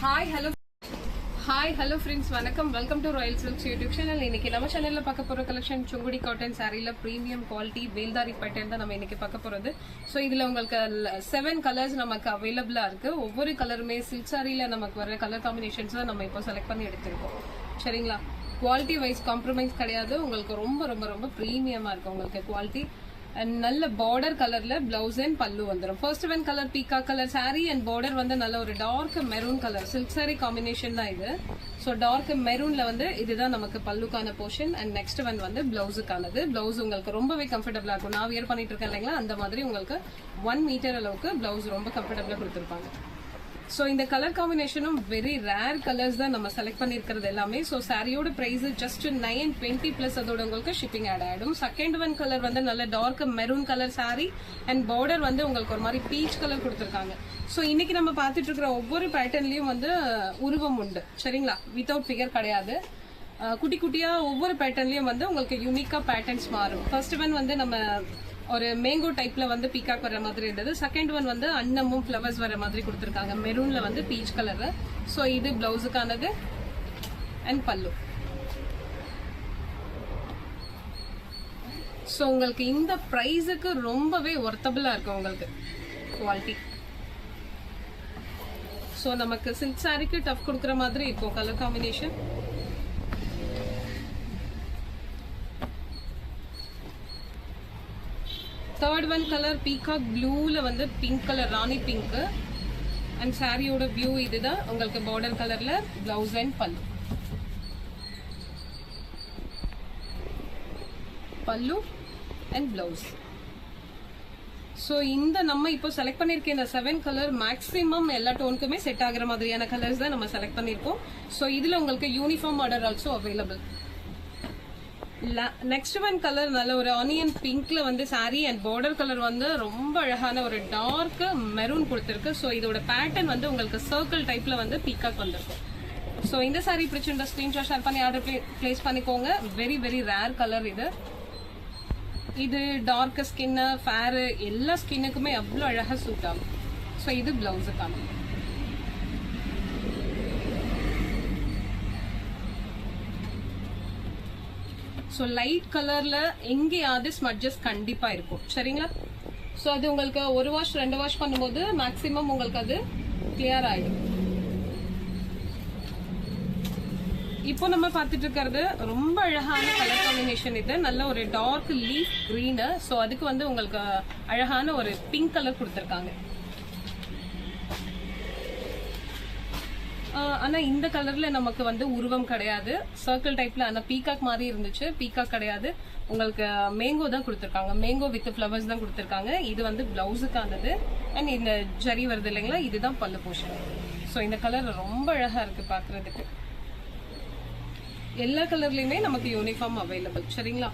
Hi hello friends, வணக்கம். Welcome to Royal Silks YouTube channel. இன்னைக்கு நம்ம சேனல்ல பார்க்க போற கலெக்ஷன் சுங்குடி காட்டன் சாரீல பிரீமியம் குவாலிட்டி வேல்தாரி பேட்டர்ன் தான் நம்ம இன்னைக்கு பார்க்க போறது. ஸோ இதுல உங்களுக்கு 7 கலர்ஸ் நமக்கு அவைலபிளா இருக்கு. ஒவ்வொரு கலருமே சில்க் சாரியில நமக்கு வர கலர் காம்பினேஷன்ஸ் தான் நம்ம இப்போ செலக்ட் பண்ணி எடுத்திருக்கோம். சரிங்களா? குவாலிட்டி வைஸ் காம்ப்ரமைஸ் கிடையாது. உங்களுக்கு ரொம்ப ரொம்ப ரொம்ப பிரீமியமா இருக்கும் உங்களுக்கு குவாலிட்டி. அண்ட் நல்ல பார்டர் கலர்ல பிளவுஸ் அண்ட் பல்லு வந்துடும். ஃபர்ஸ்ட் ஒன் கலர் பீகா கலர் சாரி அண்ட் பார்டர் வந்து நல்ல ஒரு dark maroon colour silk sari combination தான் இது. ஸோ டார்க் மெரூன்ல வந்து இதுதான் நமக்கு பல்லுக்கான போர்ஷன். அண்ட் நெக்ஸ்ட் ஒன் வந்து பிளவுஸுக்கானது. பிளவுஸ் உங்களுக்கு ரொம்பவே கம்ஃபர்டபுளா இருக்கும். நான் வியர் பண்ணிட்டு இருக்கேன் இல்லைங்களா, அந்த மாதிரி உங்களுக்கு 1 மீட்டர் அளவுக்கு பிளவுஸ் ரொம்ப கம்ஃபர்டபுளா கொடுத்துருப்பாங்க. ஸோ இந்த கலர் காம்பினேஷனும் வெரி ரேர் கலர்ஸ் தான் நம்ம செலக்ட் பண்ணிருக்கிறது எல்லாமே. ஸோ சாரியோட பிரைஸ் ஜஸ்ட் 920 பிளஸ் அதோட உங்களுக்கு ஷிப்பிங் ஆட் ஆயிடும். செகண்ட் ஒன் கலர் வந்து நல்ல dark maroon colour sorry and border வந்து உங்களுக்கு ஒரு மாதிரி பீச் கலர் கொடுத்துருக்காங்க. ஸோ இன்னைக்கு நம்ம பார்த்துட்டு இருக்கிற ஒவ்வொரு பேட்டர்ன்லயும் வந்து உருவம் உண்டு. சரிங்களா? வித்தவுட் ஃபிகர் கிடையாது. குட்டி குட்டியா ஒவ்வொரு பேட்டர்ன்லயும் வந்து உங்களுக்கு யூனிக்கா பேட்டர்ன்ஸ் மாறும். ஃபர்ஸ்ட் ஒன் வந்து நம்ம ஒரு மேங்கோ டைப்ல வந்து பீகாக் வர மாதிரி இருந்தது. செகண்ட் ஒன் வந்து அன்னமும் ஃபிளவர்ஸ் வர மாதிரி கொடுத்துருக்காங்க. மெரூன்ல வந்து பீச் கலர்ல. ஸோ இது பிளவுஸுக்கானது அண்ட் பல்லு. ஸோ உங்களுக்கு இந்த பிரைஸுக்கு ரொம்பவே ஒர்த்தபிளா இருக்கும் உங்களுக்கு குவாலிட்டி. ஸோ நமக்கு சில்க் சாரிக்கு டஃப் கொடுக்குற மாதிரி இருக்கும் colour combination. Third one colour peacock ப்ளூல வந்து pink colour Rani pink and சாரியோட வியூ இதுதான். உங்களுக்கு பார்டர் கலர்ல blouse and pallu and blouse. So இந்த நம்ம இப்போ செலக்ட் பண்ணிருக்க இந்த 7 கலர் மேக்ஸிமம் எல்லா டோனுக்குமே செட் ஆகுற மாதிரியான கலர்ஸ் தான் நம்ம செலக்ட் பண்ணிருக்கோம். ஸோ இதுல உங்களுக்கு uniform order also available. Next one colour நல்ல ஒரு ஆனியன் பிங்க்ல வந்து சாரி அண்ட் பார்டர் கலர் வந்து ரொம்ப அழகான ஒரு டார்க் மெரூன் கொடுத்திருக்கு. ஸோ இதோட பேட்டர்ன் வந்து உங்களுக்கு சர்க்கிள் டைப்ல வந்து பீகாக் வந்திருக்கும். ஸோ இந்த சாரி பிடிச்சிருந்த ஸ்கிரீன்ஷாட் ஷேர் பண்ணி ஆர்டர் பிளேஸ் பண்ணிக்கோங்க. வெரி வெரி ரேர் கலர் இது. இது டார்க் ஸ்கின் ஃபேர் எல்லா ஸ்கின்னுக்குமே அவ்வளோ அழகா சூட் ஆகும். ஸோ இது பிளவுஸுக்கான. ஸோ லைட் கலர்ல எங்கேயாவது ஸ்மட்ஜஸ் கண்டிப்பா இருக்கும். சரிங்களா? ஸோ அது உங்களுக்கு 1 வாஷ் 2 வாஷ் பண்ணும்போது மேக்சிமம் உங்களுக்கு அது கிளியர் ஆயிடும். இப்போ நம்ம பார்த்துட்டு இருக்கிறது ரொம்ப அழகான கலர் காம்பினேஷன். இது நல்ல ஒரு டார்க் லீஃப் கிரீன். ஸோ அதுக்கு வந்து உங்களுக்கு அழகான ஒரு பிங்க் கலர் கொடுத்துருக்காங்க. ஆனா இந்த கலர்ல நமக்கு வந்து உருவம் கிடையாது. சர்க்கிள் டைப்ல ஆனா பீகாக் மாதிரி இருந்துச்சு. பீகாக் கிடையாது. உங்களுக்கு மேங்கோ தான் கொடுத்துருக்காங்க. மேங்கோ வித் ஃபிளவர்ஸ் தான் கொடுத்துருக்காங்க. இது வந்து பிளவுஸுக்கானது அண்ட் இந்த ஜரி வருது இல்லைங்களா, இதுதான் பல்லு போர்ஷன். ஸோ இந்த கலர் ரொம்ப அழகா இருக்கு பாக்குறதுக்கு. எல்லா கலர்லயுமே நமக்கு யூனிஃபார்ம் அவைலபிள். சரிங்களா?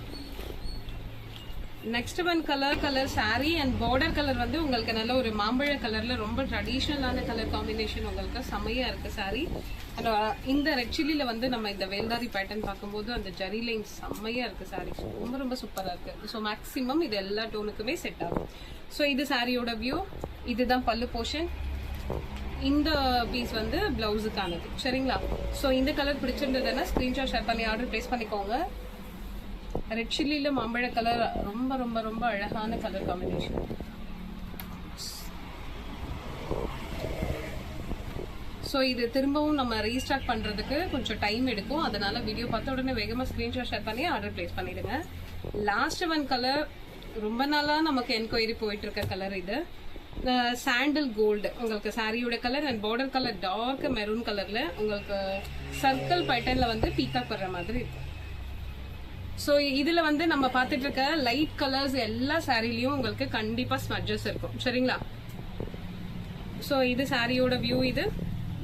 Next one colour sorry and border colour வந்து உங்களுக்கு நல்ல ஒரு மாம்பழ கலர்ல ரொம்ப ட்ரெடிஷ்னலான கலர் காம்பினேஷன். உங்களுக்கு செமையா இருக்கு சாரி. அண்ட் இந்த ரெட் சில்லில வந்து நம்ம இந்த வேல்தாரி பேட்டர்ன் பார்க்கும்போது அந்த ஜரி லைன் செம்மையா இருக்கு சாரி. ரொம்ப ரொம்ப சூப்பரா இருக்கு. ஸோ மேக்ஸிமம் இது எல்லா டோனுக்குமே செட் ஆகும். ஸோ இது சாரியோட வியூ. இதுதான் பல்லு போர்ஷன். இந்த பீஸ் வந்து பிளவுஸுக்கானது. சரிங்களா? ஸோ இந்த கலர் பிடிச்சிருந்ததுன்னா ஸ்கிரீன்ஷாட் ஷேர் பண்ணி ஆர்டர் பிளேஸ் பண்ணிக்கோங்க. ரெட் சில்லில மாம்பழ கலர் ரொம்ப ரொம்ப ரொம்ப அழகான கலர் காம்பினேஷன். ஸோ இது திரும்பவும் நம்ம ரீஸ்டார்ட் பண்றதுக்கு கொஞ்சம் டைம் எடுக்கும். அதனால வீடியோ பார்த்த உடனே வேகமா ஸ்கிரீன்ஷாட் ஷேர் பண்ணி ஆர்டர் பிளேஸ் பண்ணிடுங்க. லாஸ்ட் ஒன் கலர் ரொம்ப நாளா நமக்கு என்கொயரி போயிட்டு இருக்க கலர் இது. சாண்டில் கோல்டு உங்களுக்கு சாரியோட colour and border colour dark maroon கலர்ல உங்களுக்கு சர்க்கிள் பேட்டர்ன்ல வந்து பீகாக் வர்ற மாதிரி இருக்கும். ஸோ இதுல வந்து நம்ம பார்த்துட்டு இருக்க லைட் கலர்ஸ் எல்லா சாரிலையும் உங்களுக்கு கண்டிப்பா ஸ்மட்ஜஸ் இருக்கும். சரிங்களா? ஸோ இது சாரியோட வியூ.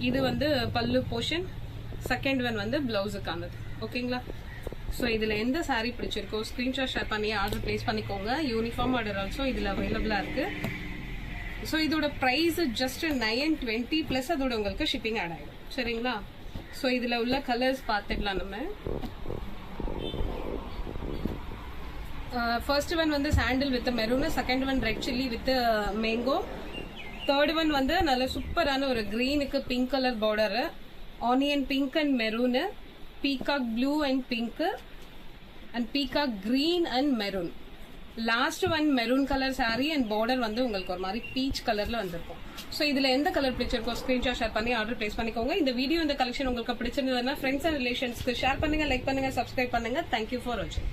இது வந்து பல்லு போர்ஷன். செகண்ட் ஒன் வந்து பிளவுஸுக்கானது. ஓகேங்களா? ஸோ இதுல எந்த சாரி பிடிச்சிருக்கோ ஸ்கிரீன்ஷாட் ஷேர் பண்ணி ஆர்டர் பிளேஸ் பண்ணிக்கோங்க. யூனிஃபார்ம் ஆர்டர் ஆல்சோ இதுல அவைலபிளா இருக்கு. ஸோ இதோட பிரைஸ் ஜஸ்ட் 920 பிளஸ் அதோட உங்களுக்கு ஷிப்பிங் ஆட் ஆயிடும். சரிங்களா? ஸோ இதுல உள்ள கலர்ஸ் பார்த்துக்கலாம் நம்ம. ஃபர்ஸ்ட் ஒன் வந்து sandal with maroon, second one red chilli with mango, third one வந்து நல்ல சூப்பரான ஒரு கிரீனுக்கு pink colour border, onion pink and maroon, peacock blue and pink and peacock green and maroon. Last one maroon colour sorry and border வந்து உங்களுக்கு ஒரு மாதிரி beach கலர்ல வந்திருக்கும். ஸோ இதுல எந்த கலர் பிடிச்சிருக்கோ ஸ்கிரீன்ஷாட் ஷேர் பண்ணி ஆர்டர் பிளேஸ் பண்ணிக்கோங்க. இந்த வீடியோ இந்த கலெக்ஷன் உங்களுக்கு பிடிச்சிருந்ததுன்னா ஃப்ரெண்ட்ஸ் அண்ட் ரிலேஷன்ஸ்க்கு ஷேர் பண்ணுங்க, லைக் பண்ணுங்க, சப்ஸ்கிரைப் பண்ணுங்க. தேங்க்யூ ஃபார் வாட்சிங்.